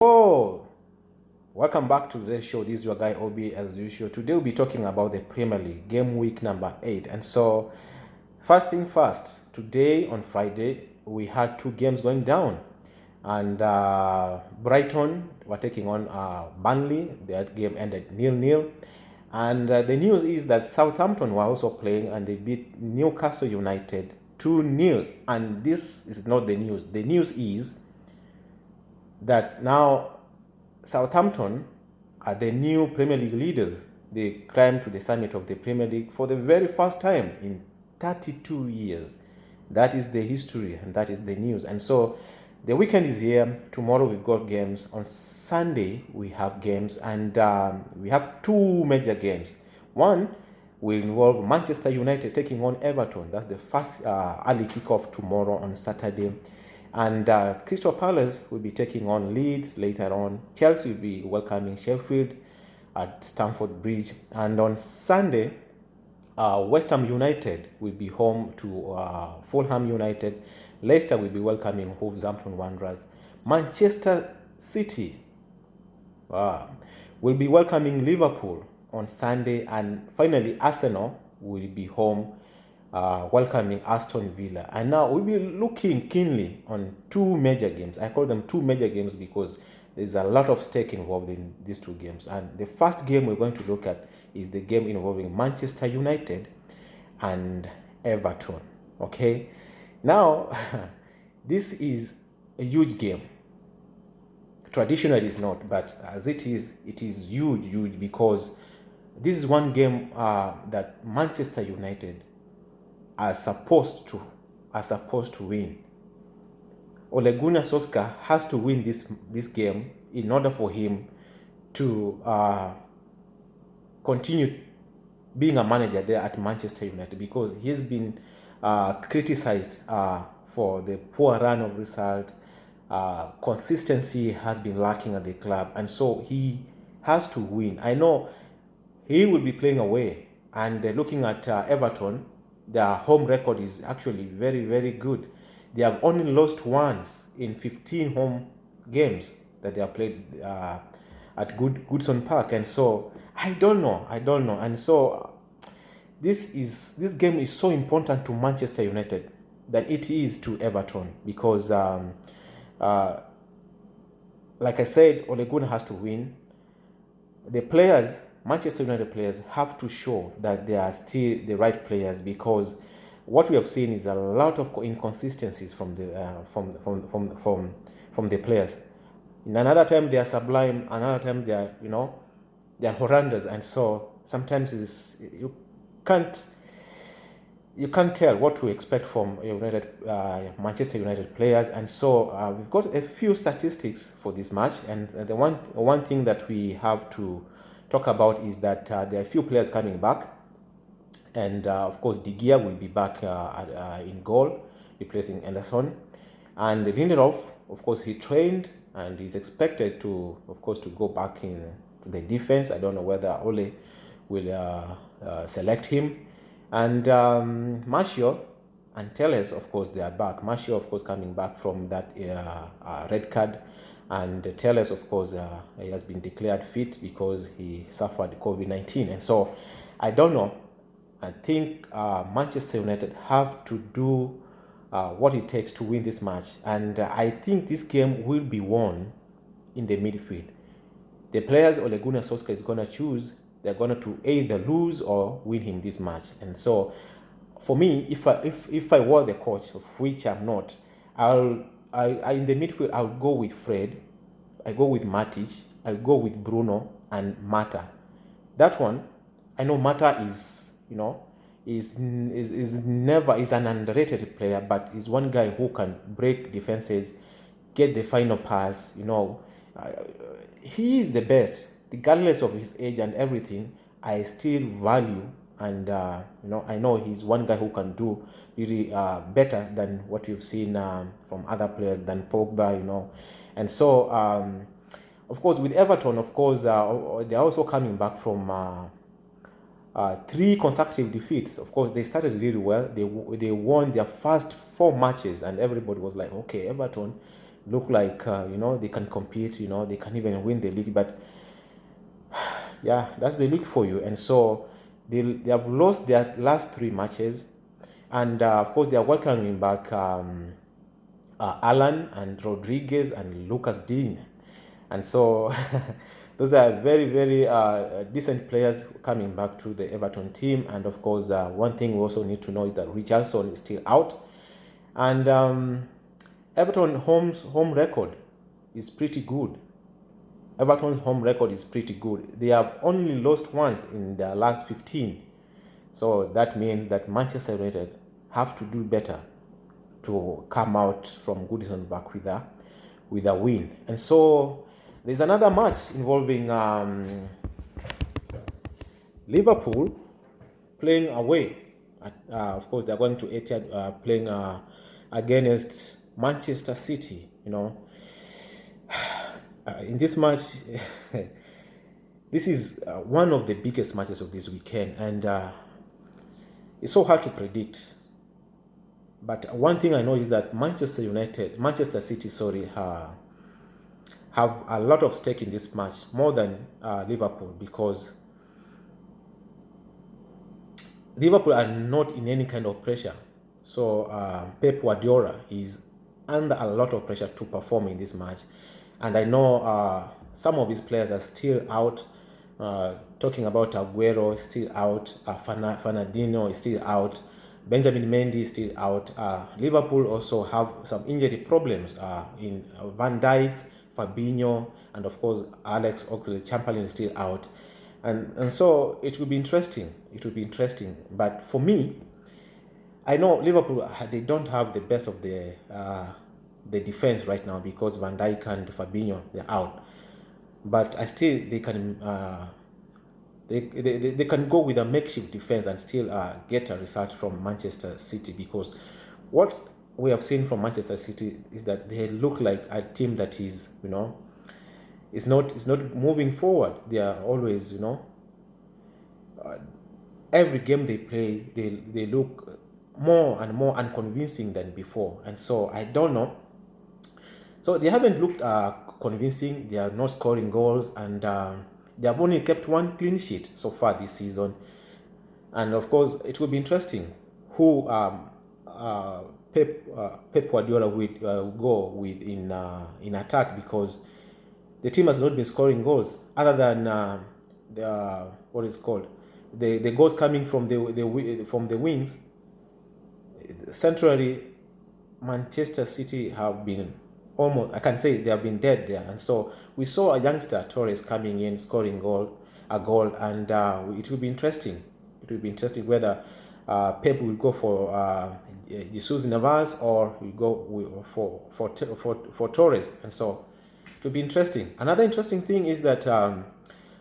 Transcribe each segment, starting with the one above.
Oh, welcome back to the show. This is your guy Obi as usual. Today we'll be talking about the Premier League game week number 8. And so, first thing first, today on Friday we had two games going down, and Brighton were taking on Burnley. That game ended 0-0. And the news is that Southampton were also playing and they beat Newcastle United 2-0. And this is not the news. The news is that now Southampton are the new Premier League leaders. They climbed to the summit of the Premier League for the very first time in 32 years. That is the history and that is the news. And so the weekend is here. Tomorrow we've got games. On Sunday we have games, and we have two major games. One will involve Manchester United taking on Everton. That's the first early kickoff tomorrow on Saturday. And Crystal Palace will be taking on Leeds later on. Chelsea will be welcoming Sheffield at Stamford Bridge. And on Sunday, West Ham United will be home to Fulham United. Leicester will be welcoming Wolverhampton Wanderers. Manchester City will be welcoming Liverpool on Sunday. And finally, Arsenal will be home welcoming Aston Villa. And now we'll be looking keenly on two major games. I call them two major games because there's a lot of stake involved in these two games. And the first game we're going to look at is the game involving Manchester United and Everton. Okay, now this is a huge game. Traditionally it's not, but as it is huge because this is one game that Manchester United are supposed to win. Ole Gunnar solskjaer has to win this game in order for him to continue being a manager there at Manchester United, because he's been criticized for the poor run of result. Consistency has been lacking at the club, and so he has to win. I know he will be playing away, and looking at Everton, their home record is actually very, very good. They have only lost once in 15 home games that they have played at Goodson Park. And so I don't know. And so this game is so important to Manchester United than it is to Everton, because like I said, Ole Gunnar has to win. The players, Manchester United players, have to show that they are still the right players, because what we have seen is a lot of inconsistencies from the players. In another time they are sublime, another time they are they are horrendous, and so sometimes you can't tell what to expect from Manchester United players. And so we've got a few statistics for this match, and the one thing that we have to talk about is that there are a few players coming back, and of course De Gea will be back in goal, replacing Anderson. And Lindelof, of course, he trained and is expected to, of course, to go back in to the defense. I don't know whether Ole will select him. And Martial and Telles, of course, they are back. Martial, of course, coming back from that red card. And Telles, of course, he has been declared fit because he suffered COVID-19. And so, I don't know. I think Manchester United have to do what it takes to win this match. And I think this game will be won in the midfield. The players Ole Gunnar Solskjaer is going to choose, they're going to either lose or win him this match. And so, for me, if I were the coach, of which I'm not, I in the midfield, I'll go with Fred, I go with Matic, I go with Bruno and Mata. That one, I know Mata is is an underrated player, but is one guy who can break defenses, get the final pass. He is the best, regardless of his age and everything. I still value, and I know he's one guy who can do really better than what you've seen from other players, than Pogba. And so of course with Everton, of course they're also coming back from 3 consecutive defeats. Of course they started really well. They won their first 4 matches, and everybody was like, okay, Everton, look like they can compete. They can even win the league. But yeah, that's the league for you. And so they have lost their last 3 matches, and of course they are welcoming back Alan and Rodriguez and Lucas Digne. And so those are very, very decent players coming back to the Everton team. And of course, one thing we also need to know is that Richarlison is still out. And Everton home record is pretty good. Everton's home record is pretty good. They have only lost once in their last 15. So that means that Manchester United have to do better to come out from Goodison Park with a win. And so there's another match involving Liverpool playing away. Of course, they're going to Etihad playing against Manchester City. In this match, this is one of the biggest matches of this weekend, and it's so hard to predict. But one thing I know is that Manchester City, have a lot of stake in this match, more than Liverpool, because Liverpool are not in any kind of pressure. So Pep Guardiola is under a lot of pressure to perform in this match. And I know some of his players are still out. Talking about Aguero is still out. Fernandinho is still out. Benjamin Mendy is still out. Liverpool also have some injury problems in Van Dijk, Fabinho, and of course Alex Oxlade-Chamberlain is still out. And so it will be interesting. It will be interesting. But for me, I know Liverpool, they don't have the best of the defense right now because Van Dijk and Fabinho, they're out. But I still they can they can go with a makeshift defense and still get a result from Manchester City, because what we have seen from Manchester City is that they look like a team that is is not moving forward. They are always every game they play they look more and more unconvincing than before. And so I don't know. So they haven't looked convincing. They are not scoring goals, and they have only kept 1 clean sheet so far this season. And of course, it will be interesting who Pep Guardiola will go with in attack, because the team has not been scoring goals other than the goals coming from the wings. Centrally, Manchester City have been almost, I can say they have been dead there. And so we saw a youngster, Torres, coming in, scoring a goal, and it will be interesting. It will be interesting whether Pep will go for Jesus Navas or will go for Torres. And so it will be interesting. Another interesting thing is that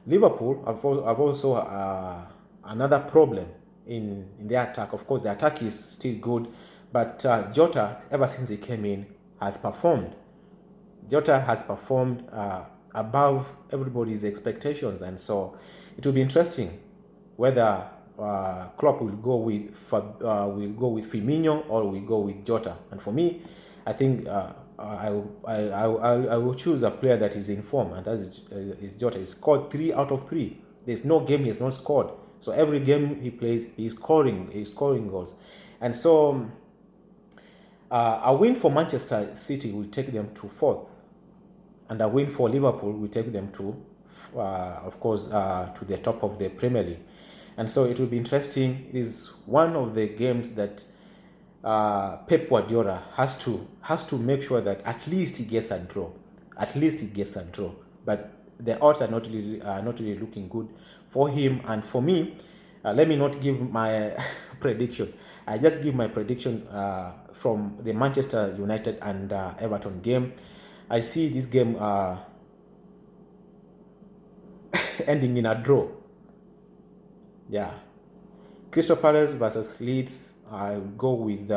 Liverpool have also another problem in their attack. Of course, the attack is still good, but Jota, ever since he came in, has performed. Jota has performed above everybody's expectations, and so it will be interesting whether Klopp will go with Firmino or will go with Jota. And for me, I think I will choose a player that is in form, and that is Jota. He scored 3 out of 3. There's no game he has not scored. So every game he plays, he's scoring goals. And so a win for Manchester City will take them to 4th, and a win for Liverpool will take them to, of course, to the top of the Premier League. And so it will be interesting. It is one of the games that Pep Guardiola has to make sure that at least he gets a draw. But the odds are not really looking good for him. And for me, let me not give my prediction. I just give my prediction from the Manchester United and Everton game. I see this game ending in a draw. Yeah. Crystal Palace versus Leeds. I will go with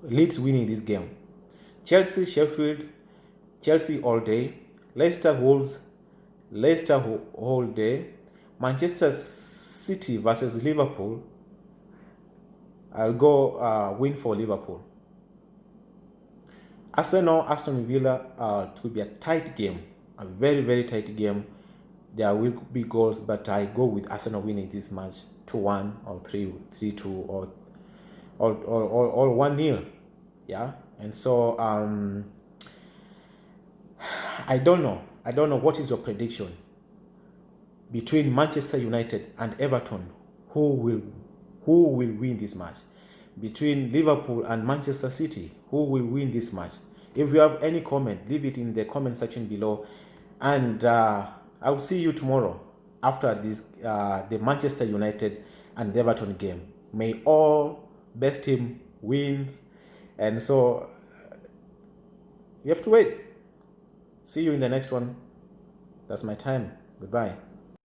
Leeds winning this game. Chelsea, Sheffield, Chelsea all day. Leicester, Wolves, Leicester all day. Manchester City versus Liverpool. I'll go win for Liverpool. Arsenal, Aston Villa, it will be a tight game, a very, very tight game. There will be goals, but I go with Arsenal winning this match 2-1 or 3-2 or 1-0. Yeah, and so I don't know. What is your prediction between Manchester United and Everton? Who will win this match? Between Liverpool and Manchester City, who will win this match? If you have any comment, leave it in the comment section below, and I'll see you tomorrow after this the Manchester United and the Everton game. May all best team wins, and so you have to wait. See you in the next one. That's my time. Goodbye.